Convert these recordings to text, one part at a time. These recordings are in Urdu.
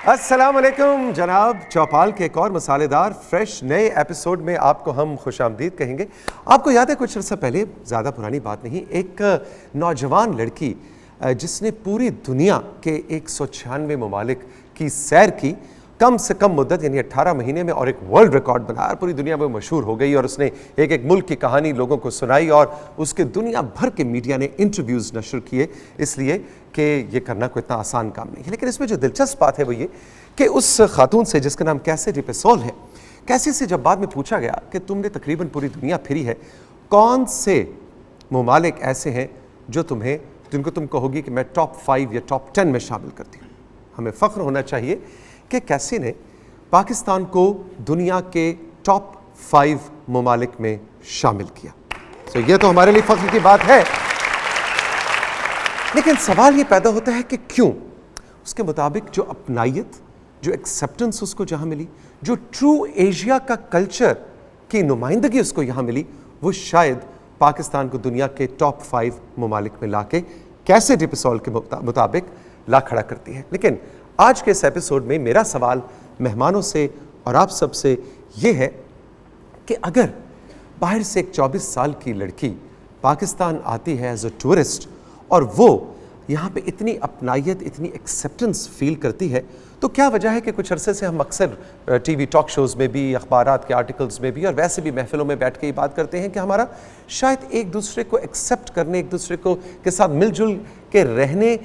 السلام علیکم جناب، چوپال کے ایک اور مسالے-دار فریش نئے ایپیسوڈ میں آپ کو ہم خوش آمدید کہیں گے۔ آپ کو یاد ہے کچھ عرصہ پہلے، زیادہ پرانی بات نہیں، ایک نوجوان لڑکی جس نے پوری دنیا کے 196 ممالک کی سیر کی، کم سے کم مدت یعنی 18 مہینے میں، اور ایک ورلڈ ریکارڈ بنایا، پوری دنیا میں مشہور ہو گئی، اور اس نے ایک ملک کی کہانی لوگوں کو سنائی، اور اس کے دنیا بھر کے میڈیا نے انٹرویوز نشر کیے، اس لیے کہ یہ کرنا کوئی اتنا آسان کام نہیں ہے۔ لیکن اس میں جو دلچسپ بات ہے وہ یہ کہ اس خاتون سے جس کا نام کیسی ڈی پیسول ہے، کیسی سے جب بعد میں پوچھا گیا کہ تم نے تقریباً پوری دنیا پھری ہے، کون سے ممالک ایسے ہیں جن کو تم کہو گی کہ میں ٹاپ 5 یا ٹاپ 10 میں شامل کرتی ہوں؟ ہمیں فخر ہونا چاہیے کہ کیسی نے پاکستان کو دنیا کے ٹاپ 5 ممالک میں شامل کیا۔ یہ تو ہمارے لیے فخر کی بات ہے، لیکن سوال یہ پیدا ہوتا ہے کہ کیوں؟ اس کے مطابق جو اپنائیت، جو ایکسیپٹنس اس کو جہاں ملی، جو ٹرو ایشیا کا کلچر کی نمائندگی اس کو یہاں ملی، وہ شاید پاکستان کو دنیا کے ٹاپ 5 ممالک میں لا کے کیسے ڈی پیسول کے مطابق لا کھڑا کرتی ہے۔ لیکن آج کے اس ایپیسوڈ میں میرا سوال مہمانوں سے اور آپ سب سے یہ ہے کہ اگر باہر سے ایک 24 سال کی لڑکی پاکستان آتی ہے ایز اے ٹورسٹ، اور وہ یہاں پہ اتنی اپنائیت، اتنی ایکسیپٹنس فیل کرتی ہے، تو کیا وجہ ہے کہ کچھ عرصے سے ہم اکثر ٹی وی ٹاک شوز میں بھی، اخبارات کے آرٹیکلز میں بھی، اور ویسے بھی محفلوں میں بیٹھ کے یہ بات کرتے ہیں کہ ہمارا شاید ایک دوسرے کو ایکسیپٹ کرنے، ایک دوسرے کے ساتھ مل جل کے رہنے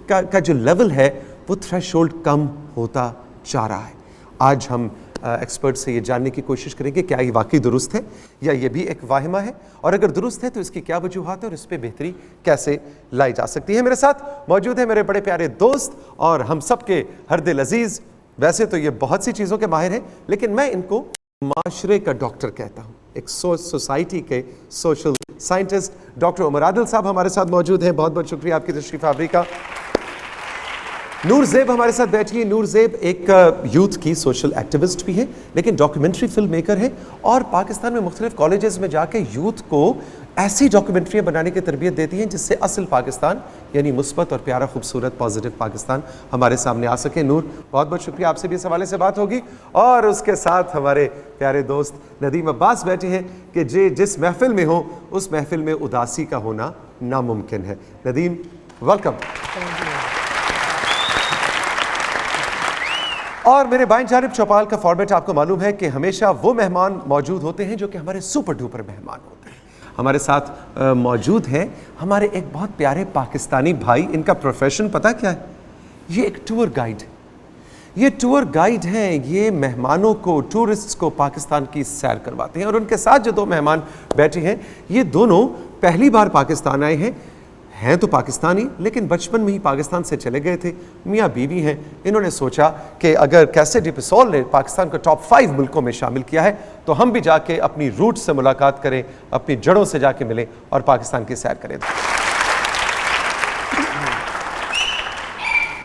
کا جو لیول ہے وہ تھریش ہولڈ کم ہوتا جا رہا ہے۔ آج ہم ایکسپرٹ سے یہ جاننے کی کوشش کریں گے کیا یہ واقعی درست ہے یا یہ بھی ایک واہمہ ہے، اور اگر درست ہے تو اس کی کیا وجوہات ہیں اور اس پہ بہتری کیسے لائی جا سکتی ہے۔ میرے ساتھ موجود ہیں میرے بڑے پیارے دوست اور ہم سب کے ہر دل عزیز، ویسے تو یہ بہت سی چیزوں کے ماہر ہیں، لیکن میں ان کو معاشرے کا ڈاکٹر کہتا ہوں، ایک سوسائٹی کے سوشل سائنٹسٹ ڈاکٹر عمر عادل صاحب ہمارے ساتھ موجود ہیں۔ بہت بہت شکریہ آپ کی تشریف آوری کا۔ نور زیب ہمارے ساتھ بیٹھی ہے۔ نور زیب ایک یوتھ کی سوشل ایکٹیوسٹ بھی ہے، لیکن ڈاکیومنٹری فلم میکر ہے، اور پاکستان میں مختلف کالجز میں جا کے یوتھ کو ایسی ڈاکیومنٹریاں بنانے کی تربیت دیتی ہیں جس سے اصل پاکستان یعنی مثبت اور پیارا، خوبصورت، پازیٹیو پاکستان ہمارے سامنے آ سکے۔ نور، بہت بہت شکریہ، آپ سے بھی اس حوالے سے بات ہوگی۔ اور اس کے ساتھ ہمارے پیارے دوست ندیم عباس بیٹھے ہیں کہ جس محفل میں ہوں اس محفل میں اداسی کا ہونا ناممکن ہے۔ ندیم، ویلکم۔ اور میرے بائیں جانب چوپال کا فارمیٹ آپ کو معلوم ہے کہ ہمیشہ وہ مہمان موجود ہوتے ہیں جو کہ ہمارے سپر ڈوپر مہمان ہوتے ہیں۔ ہمارے ساتھ موجود ہیں ہمارے ایک بہت پیارے پاکستانی بھائی، ان کا پروفیشن پتہ کیا ہے؟ یہ ایک ٹور گائیڈ ہے۔ یہ ٹور گائیڈ ہیں، یہ مہمانوں کو، ٹورسٹس کو پاکستان کی سیر کرواتے ہیں، اور ان کے ساتھ جو دو مہمان بیٹھے ہیں یہ دونوں پہلی بار پاکستان آئے ہیں تو پاکستانی، لیکن بچپن میں ہی پاکستان سے چلے گئے تھے، میاں بیوی ہیں۔ انہوں نے سوچا کہ اگر کیسے ڈی پیسول نے پاکستان کو ٹاپ 5 ملکوں میں شامل کیا ہے تو ہم بھی جا کے اپنی روٹ سے ملاقات کریں، اپنی جڑوں سے جا کے ملیں اور پاکستان کی سیر کریں۔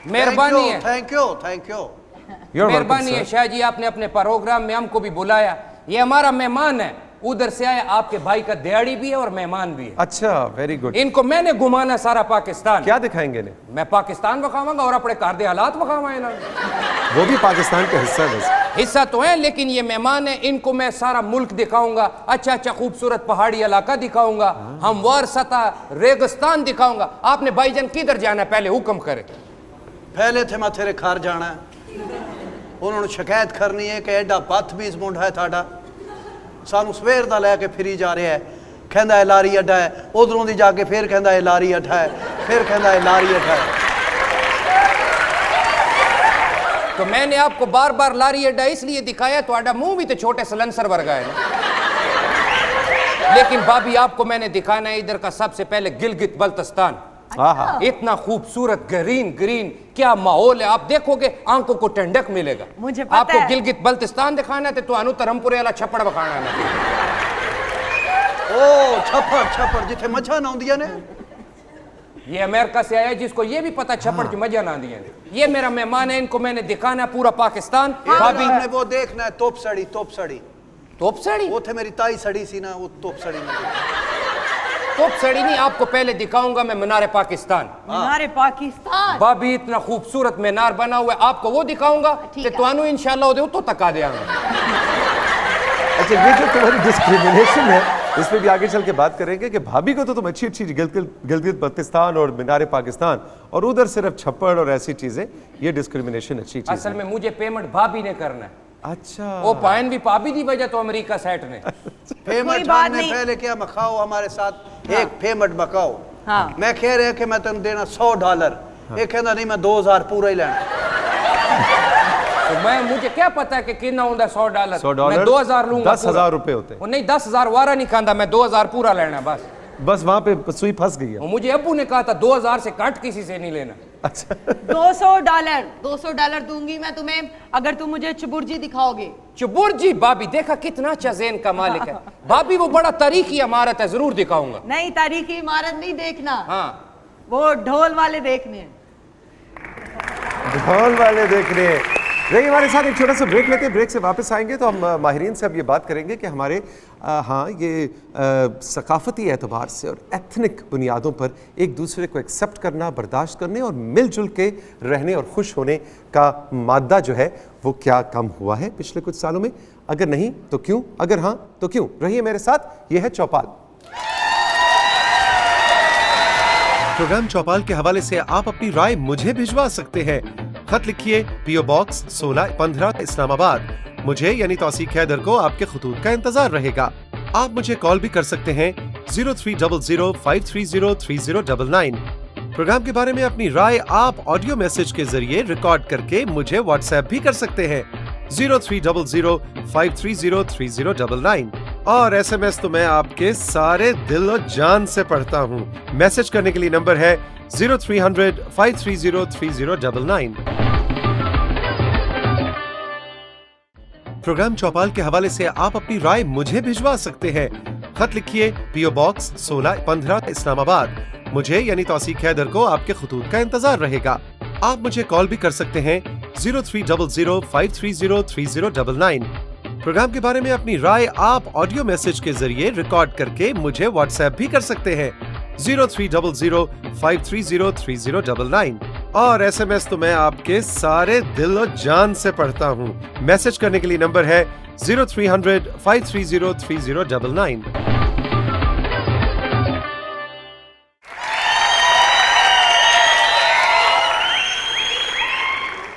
مہربانی ہے، تھینک یو مہربانی ہے شاہ جی، آپ نے اپنے پروگرام میں ہم کو بھی بلایا۔ یہ ہمارا مہمان ہے، ادھر سے آیا، آپ کے بھائی کا دیہڑی بھی ہے اور مہمان بھی ہے۔ اچھا، ویری گڈ۔ ان کو میں نے گھمانا سارا پاکستان۔ کیا دکھائیں گے انہیں؟ میں پاکستان بکھاواں گا اور اپنے گھر دے حالات بکھاواں ہیں نا۔ وہ بھی پاکستان کا حصہ ہے، حصہ تو ہے، لیکن یہ مہمان ہیں، ان کو میں سارا ملک دکھاؤں گا، اچھا خوبصورت پہاڑی علاقہ دکھاؤں گا، ہموار سطح ریگستان دکھاؤں گا۔ آپ نے بھائی جان کدھر جانا ہے پہلے حکم کرے؟ پہلے تھے میں تیرے گھر جانا ہے، انہوں نے شکایت کرنی ہے کہ ایڈا بدتمیز منڈا ہے تھاڈا، سانو سویر دا لے کے پھری جا رہا ہے، کہندا ہے لاری اڈا ہے، ادھروں دی جا کے پھر کہندا ہے لاری اڈا ہے، پھر کہندا ہے لاری اڈا ہے۔ تو میں نے آپ کو بار بار لاری اڈا اس لیے دکھایا، تو آڈا منہ بھی تو چھوٹے سلنسر ورگا ہے، لیکن بابی آپ کو میں نے دکھانا ہے ادھر کا سب سے پہلے گلگت بلتستان۔ اتنا خوبصورت گرین کیا ماحول ہے، آپ دیکھو گے آنکھوں کو ٹھنڈک ملے گا۔ آپ کو گلگت بلتستان دکھانا ہے تو انو ترمپورے والا چھپڑ بکھانا ہے۔ او چھپڑ جتھے مچھا نہ ہوندیاں نے۔ یہ امریکہ سے آیا جس کو یہ بھی پتا چھپڑ کی مجھا نہ دیا۔ یہ میرا مہمان ہے، ان کو میں نے دکھانا ہے پورا پاکستان۔ بھابی نے وہ دیکھنا ہے توپ سڑی توپ سڑی وہ تھے میری تائی سڑی سی نا، وہ توپ سڑی میں توپ سڑی نہیں, آپ کو پہلے دکھاؤں گا میں مینار پاکستان. مینار پاکستان بابی اتنا خوبصورت مینار بنا ہوا ہے, آپ کو وہ دکھاؤں گا کہ توانو انشاءاللہ ہو دے تو تکا دیا گا. اچھا یہ جو تمہاری ڈسکریمنیشن ہے اس پہ بھی آگے چل کے بات کریں گے کہ بھابھی کو تو تم اچھی اچھی گلگت بلتستان اور مینار پاکستان اور ادھر صرف چھپڑ اور ایسی چیزیں, یہ ڈسکریمنیشن اچھی چیز. اصل میں مجھے پیمنٹ بھابھی نے کرنا ہے. اچھا وہ پائن بھی پابی دی وجہ تو امریکہ سیٹ نے. پیمنٹ ہم نے پہلے کیا مکھاؤ ہمارے ساتھ ایک پیمنٹ مکھاؤ. میں کہہ رہے کہ میں تم دینا $100, ایک کہنا نہیں میں 2000 پورا ہی لینا. تو میں مجھے کیا پتا ہے کہ کتنا ہوں $100, میں 2000 لوں گا. 10,000 روپے ہوتے ہیں. نہیں 10,000 وارہ نہیں کھاندا, میں 2000 پورا لینا بس. بس وہاں پہ سوئی پھنس گئی ہے. مجھے ابو نے کہا تھا 2000 سے کٹ کسی سے نہیں لینا. اچھا $200 دوں گی میں تمہیں اگر تم مجھے چبرجی دکھاؤ گے. چبرجی بابی دیکھا کتنا اچھا ذہن کا مالک ہے. بابی وہ بڑا تاریخی عمارت ہے, ضرور دکھاؤں گا. نہیں تاریخی عمارت نہیں دیکھنا, ہاں وہ ڈھول والے دیکھنے ہیں. ڈھول والے دیکھنے. رہی ہمارے ساتھ ایک چھوٹا سا بریک لیتے ہیں, بریک سے واپس آئیں گے تو ہم ماہرین سے اب یہ بات کریں گے کہ ہمارے یہ ثقافتی اعتبار سے اور ایتھنک بنیادوں پر ایک دوسرے کو ایکسیپٹ کرنا, برداشت کرنے اور مل جل کے رہنے اور خوش ہونے کا مادہ جو ہے وہ کیا کم ہوا ہے پچھلے کچھ سالوں میں. اگر نہیں تو کیوں, اگر ہاں تو کیوں. رہیے میرے ساتھ, یہ ہے چوپال. پروگرام چوپال کے حوالے سے آپ اپنی رائے مجھے بھجوا سکتے ہیں. خط لکھیے PO Box 1615 اسلام آباد. مجھے یعنی توثیق حیدر کو آپ کے خطوط کا انتظار رہے گا. آپ مجھے کال بھی کر سکتے ہیں 0300530399. پروگرام کے بارے میں اپنی رائے آپ آڈیو میسج کے ذریعے ریکارڈ کر کے مجھے واٹس ایپ بھی کر سکتے ہیں 0300530399. اور SMS تو میں آپ کے سارے دل و جان سے پڑھتا ہوں. میسج کرنے کے لیے نمبر ہے 0300530399. پروگرام چوپال کے حوالے سے آپ اپنی رائے مجھے بھجوا سکتے ہیں. خط لکھیے PO Box 1615 اسلام آباد. مجھے یعنی توثیق حیدر کو آپ کے خطوط کا انتظار رہے گا. آپ مجھے کال بھی کر سکتے ہیں 0300530399. پروگرام کے بارے میں اپنی رائے آپ آڈیو میسج کے ذریعے ریکارڈ کر کے مجھے واٹس ایپ بھی کر سکتے ہیں 0300530399. اور SMS تو میں آپ کے سارے دل و جان سے پڑھتا ہوں. میسج کرنے کے لیے نمبر ہے 0300530399.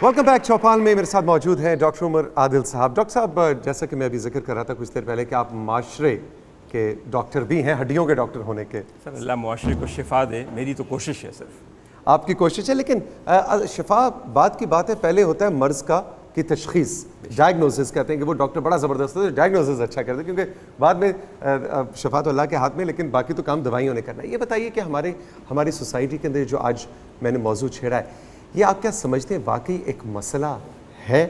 Welcome back. چوپال میں میرے ساتھ موجود ہیں ڈاکٹر عمر عادل صاحب. ڈاکٹر صاحب, جیسا کہ میں ابھی ذکر کر رہا تھا کچھ دیر پہلے کہ آپ معاشرے کے ڈاکٹر بھی ہیں, ہڈیوں کے ڈاکٹر ہونے کے. سر اللہ معاشرے کو شفا دے, میری تو کوشش ہے صرف. آپ کی کوشش ہے, لیکن شفا بعد کی بات ہے, پہلے ہوتا ہے مرض کی تشخیص, ڈائگنوسس کہتے ہیں کہ وہ ڈاکٹر بڑا زبردست ہے, ڈائگنوسس اچھا کرتے ہیں, کیونکہ بعد میں شفا تو اللہ کے ہاتھ میں, لیکن باقی تو کام دوائیوں نے کرنا ہے. یہ بتائیے کہ ہماری سوسائٹی کے اندر جو آج میں نے موضوع چھیڑا ہے, یہ آپ کیا سمجھتے ہیں واقعی ایک مسئلہ ہے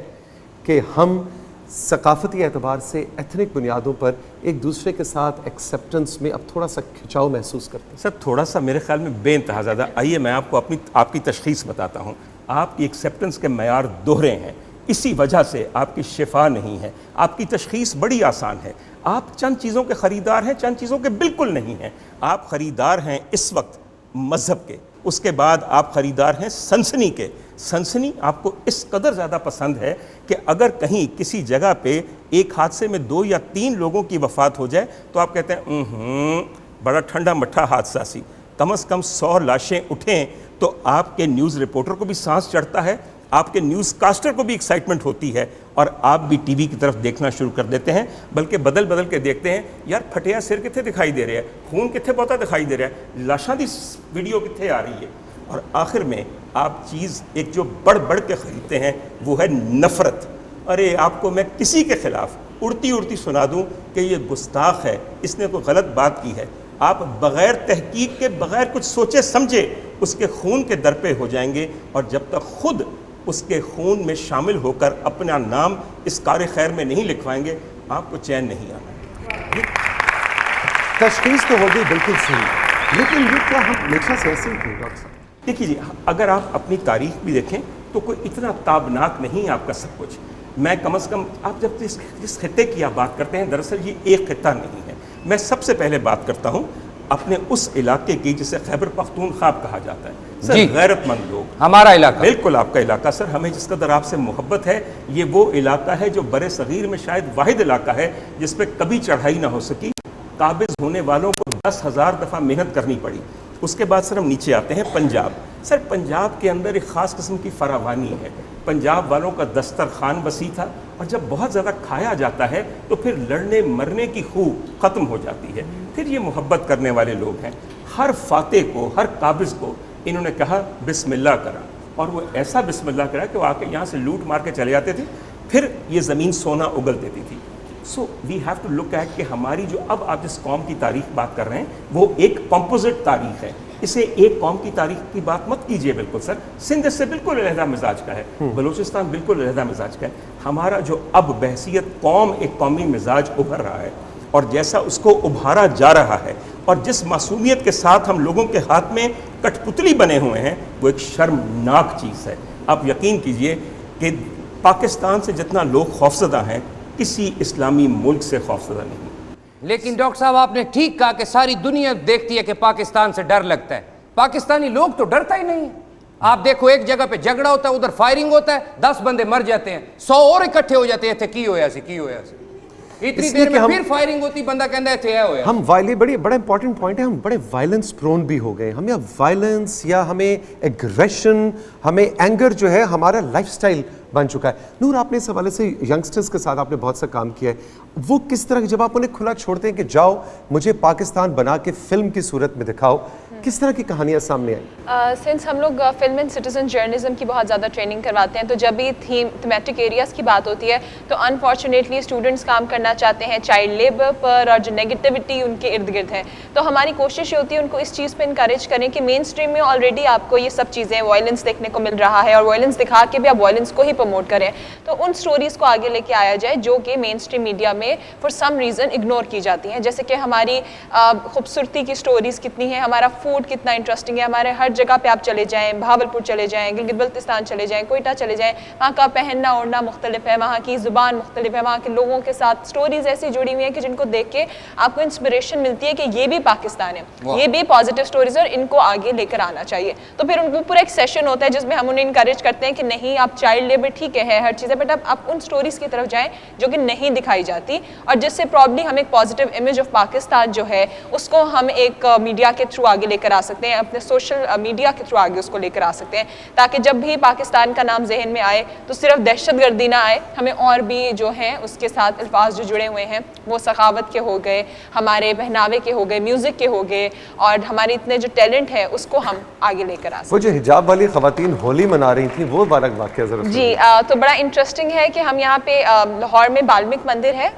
کہ ہم ثقافتی اعتبار سے ایتھنک بنیادوں پر ایک دوسرے کے ساتھ ایکسیپٹنس میں اب تھوڑا سا کھچاؤ محسوس کرتے ہیں؟ سر تھوڑا سا میرے خیال میں بے انتہا زیادہ. آئیے میں آپ کو آپ کی تشخیص بتاتا ہوں. آپ کی ایکسیپٹنس کے معیار دوہرے ہیں, اسی وجہ سے آپ کی شفا نہیں ہے. آپ کی تشخیص بڑی آسان ہے. آپ چند چیزوں کے خریدار ہیں, چند چیزوں کے بالکل نہیں ہیں. آپ خریدار ہیں اس وقت مذہب کے, اس کے بعد آپ خریدار ہیں سنسنی کے. سنسنی آپ کو اس قدر زیادہ پسند ہے کہ اگر کہیں کسی جگہ پہ ایک حادثے میں 2 یا 3 لوگوں کی وفات ہو جائے تو آپ کہتے ہیں بڑا ٹھنڈا مٹھا حادثہ سی. کم از کم 100 لاشیں اٹھیں تو آپ کے نیوز رپورٹر کو بھی سانس چڑھتا ہے, آپ کے نیوز کاسٹر کو بھی ایکسائٹمنٹ ہوتی ہے, اور آپ بھی ٹی وی کی طرف دیکھنا شروع کر دیتے ہیں. بلکہ بدل کے دیکھتے ہیں, یار پھٹیا سر کتنے دکھائی دے رہا ہے, خون کتنے بہتا دکھائی دے رہا ہے, لاشاں دی ویڈیو کتنے آ رہی ہے. اور آخر میں آپ چیز ایک جو بڑھ کے خریدتے ہیں وہ ہے نفرت. ارے آپ کو میں کسی کے خلاف اڑتی سنا دوں کہ یہ گستاخ ہے, اس نے کوئی غلط بات کی ہے, آپ بغیر تحقیق کے, بغیر کچھ سوچے سمجھے اس کے خون کے در پہ ہو جائیں گے, اور جب تک خود اس کے خون میں شامل ہو کر اپنا نام اس کار خیر میں نہیں لکھوائیں گے, آپ کو چین نہیں آنا. تشخیص تو ہوگی بالکل صحیح, لیکن یہ کیا ہم ہمیشہ سے ایسے ہی تھے ڈاکٹر صاحب؟ دیکھیے جی, اگر آپ اپنی تاریخ بھی دیکھیں تو کوئی اتنا تابناک نہیں آپ کا سب کچھ. میں کم از کم آپ جب جس خطے کی آپ بات کرتے ہیں, دراصل یہ ایک خطہ نہیں ہے. میں سب سے پہلے بات کرتا ہوں اپنے اس علاقے کی جسے خیبر پختونخوا کہا جاتا ہے سر, جی. غیرت مند لوگ, ہمارا علاقہ بالکل آپ کا علاقہ سر, ہمیں جس قدر آپ سے محبت ہے, یہ وہ علاقہ ہے جو بر صغیر میں شاید واحد علاقہ ہے جس پہ کبھی چڑھائی نہ ہو سکی. قابض ہونے والوں کو 10,000 دفعہ محنت کرنی پڑی. اس کے بعد سر ہم نیچے آتے ہیں پنجاب. سر پنجاب کے اندر ایک خاص قسم کی فراوانی ہے. پنجاب والوں کا دسترخوان وسیع تھا, اور جب بہت زیادہ کھایا جاتا ہے تو پھر لڑنے مرنے کی خو ختم ہو جاتی ہے. پھر یہ محبت کرنے والے لوگ ہیں. ہر فاتح کو, ہر قابض کو انہوں نے کہا بسم اللہ کرا, اور وہ ایسا بسم اللہ کرا کہ وہ آ کے یہاں سے لوٹ مار کے چلے جاتے تھے. پھر یہ زمین سونا اگل دیتی تھی. So we have to look at کہ ہماری جو اب آپ جس قوم کی تاریخ بات کر رہے ہیں وہ ایک کمپوزٹ تاریخ ہے. اسے ایک قوم کی تاریخ کی بات مت کیجئے. بالکل سر, سندھ سے بالکل علیحدہ مزاج کا ہے, بلوچستان بالکل علیحدہ مزاج کا ہے. ہمارا جو اب بحثیت قوم ایک قومی مزاج ابھر رہا ہے, اور جیسا اس کو ابھارا جا رہا ہے, اور جس معصومیت کے ساتھ ہم لوگوں کے ہاتھ میں کٹ پتلی بنے ہوئے ہیں, وہ ایک شرمناک چیز ہے. آپ یقین کیجئے کہ پاکستان سے جتنا لوگ خوفزدہ ہیں, کسی اسلامی ملک سے خوفزدہ نہیں. لیکن ڈاکٹر صاحب آپ نے ٹھیک کہا کہ ساری دنیا دیکھتی ہے کہ پاکستان سے ڈر لگتا ہے. پاکستانی لوگ تو ڈرتا ہی نہیں ہے. آپ دیکھو ایک جگہ پہ جھگڑا ہوتا ہے, ادھر فائرنگ ہوتا ہے, 10 بندے مر جاتے ہیں, 100 اور اکٹھے ہو جاتے ہیں, تھے کی ہویا سی, اتنی دیر میں پھر فائرنگ ہوتی, بندہ کہندا ہے تھے ہویا. ہم بڑا امپورٹنٹ پوائنٹ ہے, ہم بڑے وائلنس پرون بھی ہو گئے. ہمیں وائلنس یا ہمیں ایگریشن, ہمیں اینگر جو ہے ہمارا لائف سٹائل بن چکا ہے. نور, آپ نے اس حوالے سے ینگسٹرز کے ساتھ آپ نے بہت سا کام کیا ہے. وہ کس طرح جب آپ انہیں کھلا چھوڑتے ہیں کہ جاؤ مجھے پاکستان بنا کے فلم کی صورت میں دکھاؤ, کس طرح کی کہانیاں سامنے آئیں؟ سنس ہم لوگ فلم اینڈ سٹیزن جرنلزم کی بہت زیادہ ٹریننگ کرواتے ہیں, تو جب بھی تھیمیٹک ایریاز کی بات ہوتی ہے تو انفارچونیٹلی اسٹوڈنٹس کام کرنا چاہتے ہیں چائلڈ لیبر پر, اور جو نیگیٹیوٹی ان کے ارد گرد ہے. تو ہماری کوشش یہ ہوتی ہے ان کو اس چیز پہ انکریج کریں کہ مین اسٹریم میں آلریڈی آپ کو یہ سب چیزیں وائلنس دیکھنے کو مل رہا ہے, اور وائلنس دکھا کے بھی آپ وائلنس کو ہی پروموٹ کریں. تو ان سٹوریز کو آگے لے کے آیا جائے جو کہ مین اسٹریم میڈیا میں فار سم ریزن اگنور کی جاتی ہیں. جیسے کہ ہماری خوبصورتی کی سٹوریز کتنی ہیں, ہمارا فوڈ کتنا انٹرسٹنگ ہے, ہمارے ہر جگہ پہ آپ چلے جائیں, بہاولپور چلے جائیں, گلگت بلتستان چلے جائیں, کوئٹہ چلے جائیں, وہاں کا پہننا اوڑھنا مختلف ہے, وہاں کی زبان مختلف ہے, وہاں کے لوگوں کے ساتھ سٹوریز ایسی جڑی ہوئی ہیں کہ جن کو دیکھ کے آپ کو انسپریشن ملتی ہے کہ یہ بھی پاکستان ہے, یہ بھی پازیٹیو سٹوریز اور ان کو آگے لے کر آنا چاہیے. تو پھر ان کو پورا ایک سیشن ہوتا ہے جس میں ہم انہیں انکریج کرتے ہیں کہ نہیں آپ چائلڈ لیبر ٹھیک ہے ہر چیز ہے, بٹ آپ ان سٹوریز کی طرف جائیں جو کہ نہیں دکھائی جاتی, اور جس سے پرابلی ہم ایک پازیٹیو امیج آف پاکستان جو ہے اس کو ہم ایک میڈیا کے تھرو آگے لے کر آ سکتے ہیں, اپنے سوشل میڈیا کے تھرو آگے اس کو لے کر آ سکتے ہیں, تاکہ جب بھی پاکستان کا نام ذہن میں آئے تو صرف دہشت گردی نہ آئے, ہمیں اور بھی جو ہیں اس کے ساتھ الفاظ جو جڑے ہوئے ہیں وہ سخاوت کے ہو گئے, ہمارے پہناوے کے ہو گئے, میوزک کے ہو گئے, اور ہمارے اتنے جو ٹیلنٹ ہے اس کو ہم آگے لے کر آ سکتے ہیں. وہ جو حجاب والی خواتین ہولی منا رہی تھیں وہ والا واقعہ ذرا. جی تو بڑا انٹرسٹنگ ہے کہ ہم یہاں پہ لاہور میں بالمک مندر ہے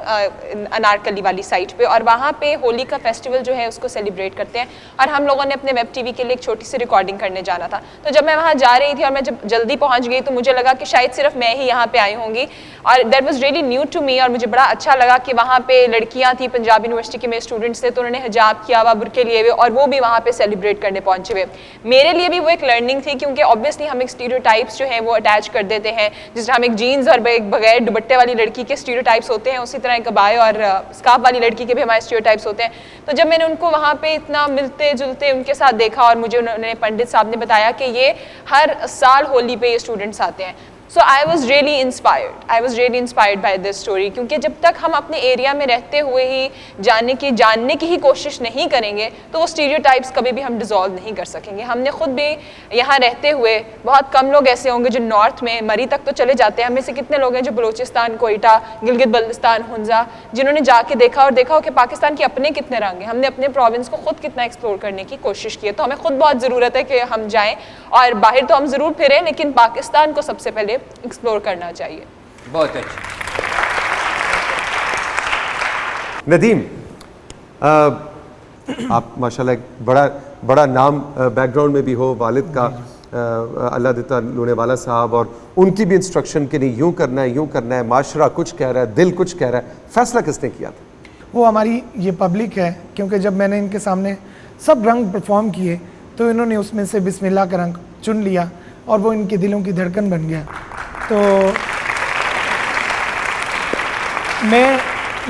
انارکلی والی سائٹ پہ, اور وہاں پہ ہولی کا فیسٹیول جو ہے اس کو سیلیبریٹ کرتے ہیں, اور ہم لوگوں نے اپنے ویب ٹی وی کے لیے ایک چھوٹی سی ریکارڈنگ کرنے جانا تھا. تو جب میں وہاں جا رہی تھی اور میں جب جلدی پہنچ گئی تو مجھے لگا کہ شاید صرف میں ہی یہاں پہ آئی ہوں گی, اور that was really new to me, اور مجھے بڑا اچھا لگا کہ وہاں پہ لڑکیاں تھیں, پنجاب یونیورسٹی کے میرے اسٹوڈنٹس تھے, تو انہوں نے حجاب کیا ہوا, برقعے لیے ہوئے, اور وہ بھی وہاں پہ سیلیبریٹ کرنے پہنچے ہوئے. میرے لیے بھی وہ ایک لرننگ تھی, کیونکہ آبویسلی ہم ایک اسٹیریوٹائپس جو ہیں وہ اٹیچ کر دیتے ہیں, جس طرح ہم ایک جینز اور بغیر دوپٹے والی لڑکی کے اسٹیریوٹائپس ہوتے ہیں, اسی طرح ایک ابائے اور اسکارف والی لڑکی کے بھی ہمارے اسٹیریوٹائپس ہوتے ہیں. تو جب میں نے ان کو وہاں پہ اتنا ملتے جلتے ان کے ساتھ دیکھا, اور مجھے انہوں نے پنڈت صاحب نے بتایا کہ یہ ہر سال ہولی پہ یہ اسٹوڈنٹس آتے ہیں. So I was really inspired by this story, کیونکہ جب تک ہم اپنے ایریا میں رہتے ہوئے ہی جاننے کی ہی کوشش نہیں کریں گے تو وہ اسٹیریوٹائپس کبھی بھی ہم ڈیزالو نہیں کر سکیں گے. ہم نے خود بھی یہاں رہتے ہوئے, بہت کم لوگ ایسے ہوں گے جو نارتھ میں مری تک تو چلے جاتے ہیں, ہم میں سے کتنے لوگ ہیں جو بلوچستان, کوئٹہ, گلگت بلتستان, ہنزا, جنہوں نے جا کے دیکھا ہو کہ پاکستان کے اپنے کتنے رنگ ہیں, ہم نے اپنے پروونس کو خود کتنا ایکسپلور کرنے کی کوشش کی ہے. تو ہمیں خود بہت ضرورت ہے کہ ہم جائیں, اور باہر تو ہم ضرور پھریں لیکن پاکستان کو سب سے پہلے ایکسپلور کرنا چاہیے. بہت اچھا. ندیم, آپ ماشاءاللہ ایک بڑا نام بیک گراؤنڈ میں بھی ہو, والد کا اللہ دیتا لونے والا صاحب, اور ان کی بھی انسٹرکشن کہ نہیں یوں کرنا ہے, معاشرہ کچھ کہہ رہا ہے, دل کچھ کہہ رہا ہے. فیصلہ کس نے کیا تھا؟ وہ ہماری یہ پبلک ہے, کیونکہ جب میں نے ان کے سامنے سب رنگ پرفارم کیے تو انہوں نے اس میں سے بسم اللہ کا رنگ چن لیا, اور وہ ان کے دلوں کی دھڑکن بن گیا. تو میں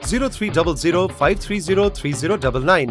0300530309।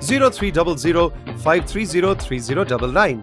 0300530309।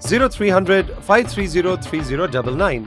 0300530309।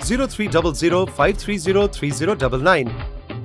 0300530309।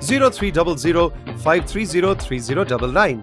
0300530309।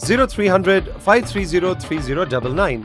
0300530309।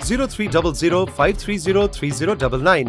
0300530309।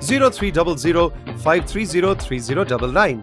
0300530309।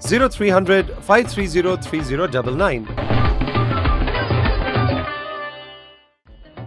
0300530309।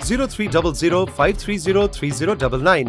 0300530309।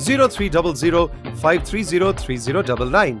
0300530309।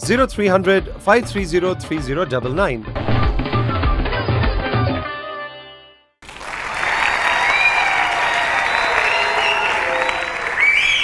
0300530309।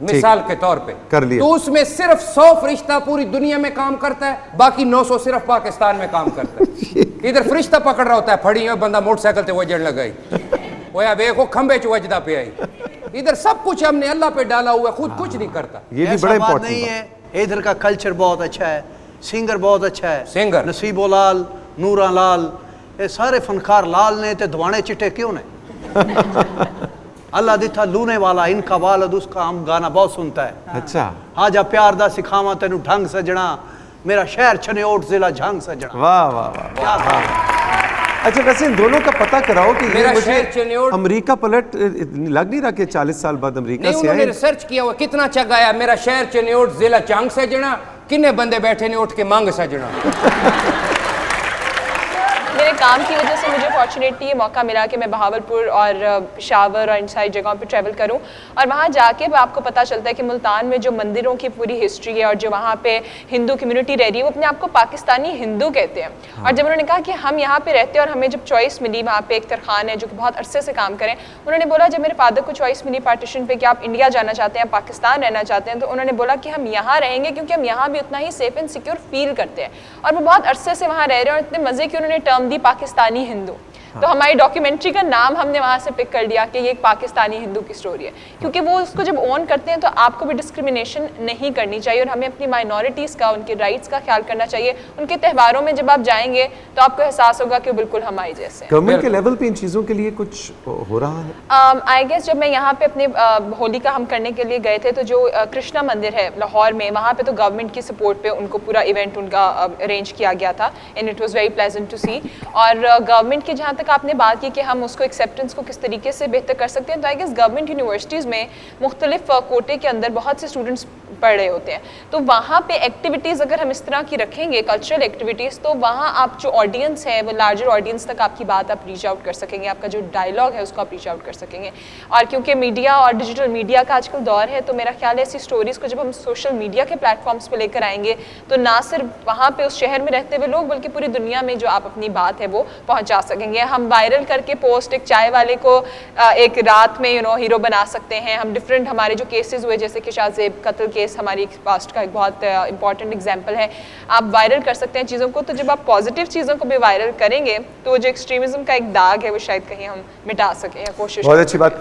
مثال کے طور پہ کر لیا. تو اس میں صرف 100 فرشتہ پوری دنیا میں کام کرتا ہے, باقی 900 صرف پاکستان میں کام کرتا ہے. ادھر فرشتہ پکڑ رہا ہوتا ہے, پھڑی ہے بندہ موٹر سائیکل سے وجڑ لگائی, وہ یا بے کو کھمبے چ وجدہ پہ آئی. ادھر سب کچھ ہم نے اللہ پہ ڈالا ہوا ہے, خود کچھ نہیں کرتا. یہ بھی بڑا ایسا بات امپورٹنٹ نہیں ہے. ادھر کا کلچر بہت اچھا ہے, سنگر بہت اچھا ہے. سنگر نصیب و لال, نورا لال, یہ سارے فنکار لال نے تے دوانے چٹے کیوں نے؟ اللہ دیتا لونے والا, ان کا والد اس کا ہم گانا بہت سنتا ہے. اچھا, ہاں جا پیار دا سکھاواں تینوں ڈھنگ سجنا, میرا شہر چھنیوٹ ضلع جھنگ سجنا. واہ واہ واہ. کیا بات ہے. اچھا ویسے ان دونوں کا پتہ کراؤ کہ میرا یہ شہر مجھے چنیوٹ امریکہ پلٹ لگ نہیں رہا کہ 40 سال بعد امریکہ نہیں, سے انہوں نے آئے. ریسرچ کیا ہوا کتنا چگایا. میرا شہر چنیوٹ ضلع چانگ سجنا, کنے بندے بیٹھے نے اٹھ کے مانگ سجنا. میرے کام کی وجہ سے مجھے فارچونیٹلی یہ موقع ملا کہ میں بہاولپور اور پشاور اور ان ساری جگہوں پہ ٹریول کروں, اور وہاں جا کے آپ کو پتہ چلتا ہے کہ ملتان میں جو مندروں کی پوری ہسٹری ہے اور جو وہاں پہ ہندو کمیونٹی رہ رہی ہے وہ اپنے آپ کو پاکستانی ہندو کہتے ہیں. اور جب انہوں نے کہا کہ ہم یہاں پہ رہتے ہیں اور ہمیں جب چوائس ملی, وہاں پہ ایک ترخان ہے جو کہ بہت عرصے سے کام کریں, انہوں نے بولا جب میرے فادر کو چوائس ملی پارٹیشن پہ کہ آپ انڈیا جانا چاہتے ہیں, پاکستان رہنا چاہتے ہیں, تو انہوں نے بولا کہ ہم یہاں رہیں گے کیونکہ ہم یہاں بھی اتنا ہی سیف اینڈ سیکیور فیل کرتے ہیں. اور وہ بہت عرصے سے وہاں رہ رہے ہیں, اور اتنے مزے کی انہوں نے ٹرم دی پاکستانی ہندو. تو ہماری ڈاکیومنٹری کا نام ہم نے وہاں سے پک کر لیا کہ یہ ایک پاکستانی ہندو کی سٹوری ہے, کیونکہ وہ اس کو جب اون کرتے ہیں تو آپ کو بھی ڈسکریمنیشن نہیں کرنی چاہیے, اور ہمیں اپنی مائنورٹیز کا, ان کے رائٹس کا خیال کرنا چاہیے. ان کے تہواروں میں جب آپ جائیں گے تو آپ کو احساس ہوگا کہ بالکل ہماری جیسے ہیں. گورنمنٹ کے لیول پہ ان چیزوں کے لیے کچھ ہو رہا ہے؟ آئی گیس جب میں یہاں پہ اپنے ہولی کا ہم کرنے کے لیے گئے تھے تو جو کرشنا مندر ہے لاہور میں, وہاں پہ تو گورنمنٹ کی سپورٹ پہ ان کو پورا ایونٹ ان کا ارینج کیا گیا تھا, and it was very pleasant to see. اور گورنمنٹ کی جہاں تک آپ نے بات کی کہ ہم اس کو ایکسیپٹنس کو کس طریقے سے بہتر کر سکتے ہیں, تو آئی گیس گورنمنٹ یونیورسٹیز میں مختلف کوٹے کے اندر بہت سے اسٹوڈنٹس پڑھ رہے ہوتے ہیں, تو وہاں پہ ایکٹیویٹیز اگر ہم اس طرح کی رکھیں گے, کلچرل ایکٹیویٹیز, تو وہاں آپ جو آڈینس ہے وہ لارجر آڈینس تک آپ کی بات آپ ریچ آؤٹ کر سکیں گے, آپ کا جو ڈائلاگ ہے اس کو آپ ریچ آؤٹ کر سکیں گے. اور کیونکہ میڈیا اور ڈیجیٹل میڈیا کا آج کل دور ہے, تو میرا خیال ہے ایسی اسٹوریز کو جب ہم سوشل میڈیا کے پلیٹ فارمس پہ لے کر آئیں گے تو نہ صرف وہاں پہ اس شہر میں رہتے ہوئے لوگ بلکہ پوری دنیا میں جو آپ اپنی بات ہے وہ پہنچا سکیں گے. ہم وائرل کر کے پوسٹ ایک چائے والے کو ایک رات میں ہیرو بنا سکتے ہیں. ہم ڈفرینٹ ہمارے جو کیسز ہوئے جیسے کہ شاہ زیب قتل کیس ہماری پاسٹ کا ایک بہت امپورٹنٹ ایگزامپل ہے, آپ وائرل کر سکتے ہیں چیزوں کو. تو جب آپ پازیٹیو چیزوں کو بھی وائرل کریں گے تو جو ایکسٹریمزم کا ایک داغ ہے وہ شاید کہیں ہم مٹا سکیں, یا کوشش. بہت اچھی بات.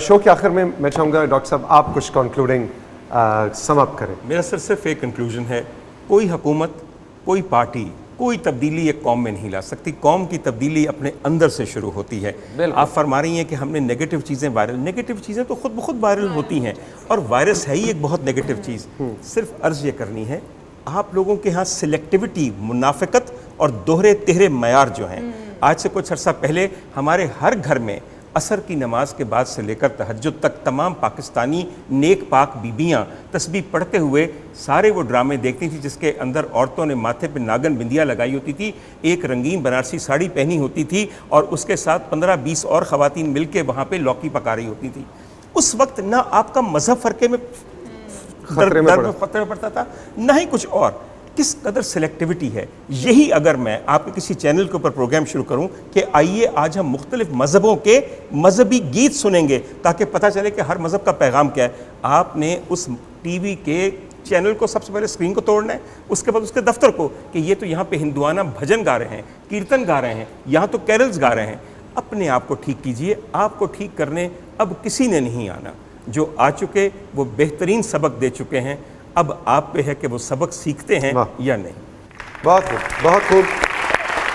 شو کے آخر میں میں چاہوں گا ڈاکٹر صاحب آپ کچھ کنکلوڈنگ سم اپ کریں. میرا صرف ایک کنکلوژن ہے, کوئی حکومت, کوئی پارٹی, کوئی تبدیلی ایک قوم میں نہیں لا سکتی. قوم کی تبدیلی اپنے اندر سے شروع ہوتی ہے. آپ فرما رہی ہیں کہ ہم نے نیگیٹو چیزیں وائرل, نیگیٹو چیزیں تو خود بخود وائرل ہوتی ہیں, اور وائرس ہے ہی ایک بہت نیگیٹو چیز. صرف عرض یہ کرنی ہے, آپ لوگوں کے ہاں سلیکٹیوٹی, منافقت اور دوہرے تہرے معیار جو ہیں, آج سے کچھ عرصہ پہلے ہمارے ہر گھر میں عصر کی نماز کے بعد سے لے کر تہجد تک تمام پاکستانی نیک پاک بیبیاں تسبیح پڑھتے ہوئے سارے وہ ڈرامے دیکھتی تھیں جس کے اندر عورتوں نے ماتھے پہ ناگن بندیاں لگائی ہوتی تھی, ایک رنگین بنارسی ساڑی پہنی ہوتی تھی, اور اس کے ساتھ 15-20 اور خواتین مل کے وہاں پہ لوکی پکا رہی ہوتی تھیں. اس وقت نہ آپ کا مذہب فرقے میں خطرے میں پڑتا تھا, نہ ہی کچھ اور. کس قدر سلیکٹیوٹی ہے. یہی اگر میں آپ کے کسی چینل کے اوپر پروگرام شروع کروں کہ آئیے آج ہم مختلف مذہبوں کے مذہبی گیت سنیں گے تاکہ پتہ چلے کہ ہر مذہب کا پیغام کیا ہے, آپ نے اس ٹی وی کے چینل کو سب سے پہلے اسکرین کو توڑنا ہے, اس کے بعد اس کے دفتر کو, کہ یہ تو یہاں پہ ہندوانہ بھجن گا رہے ہیں, کیرتن گا رہے ہیں, یہاں تو کیرلز گا رہے ہیں. اپنے آپ کو ٹھیک کیجئے. آپ کو ٹھیک کرنے اب کسی نے نہیں آنا. جو آ چکے وہ بہترین سبق دے چکے ہیں, اب آپ پہ ہے کہ وہ سبق سیکھتے ہیں یا نہیں. بہت خوب, بہت خوب.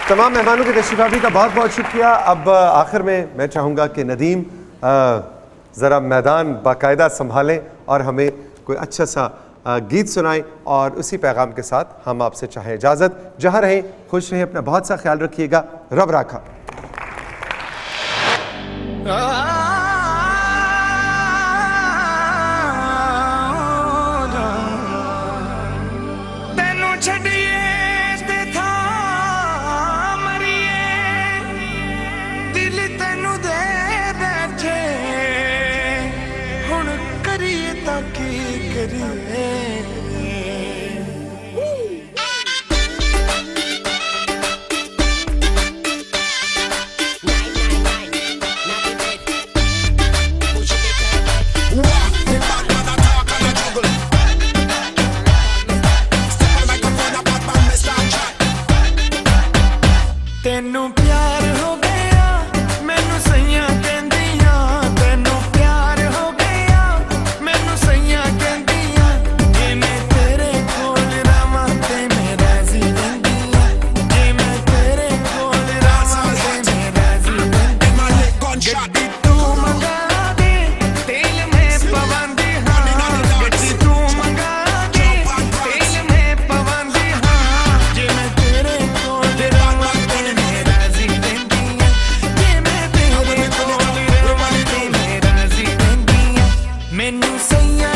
تمام مہمانوں کے تشریف آوری کا بہت بہت شکریہ. اب آخر میں چاہوں گا کہ ندیم ذرا میدان باقاعدہ سنبھالیں اور ہمیں کوئی اچھا سا گیت سنائیں, اور اسی پیغام کے ساتھ ہم آپ سے چاہیں اجازت. جہاں رہیں خوش رہیں, اپنا بہت سا خیال رکھیے گا. رب راکھا. ਮੈਨੂੰ ਸਈਆਂ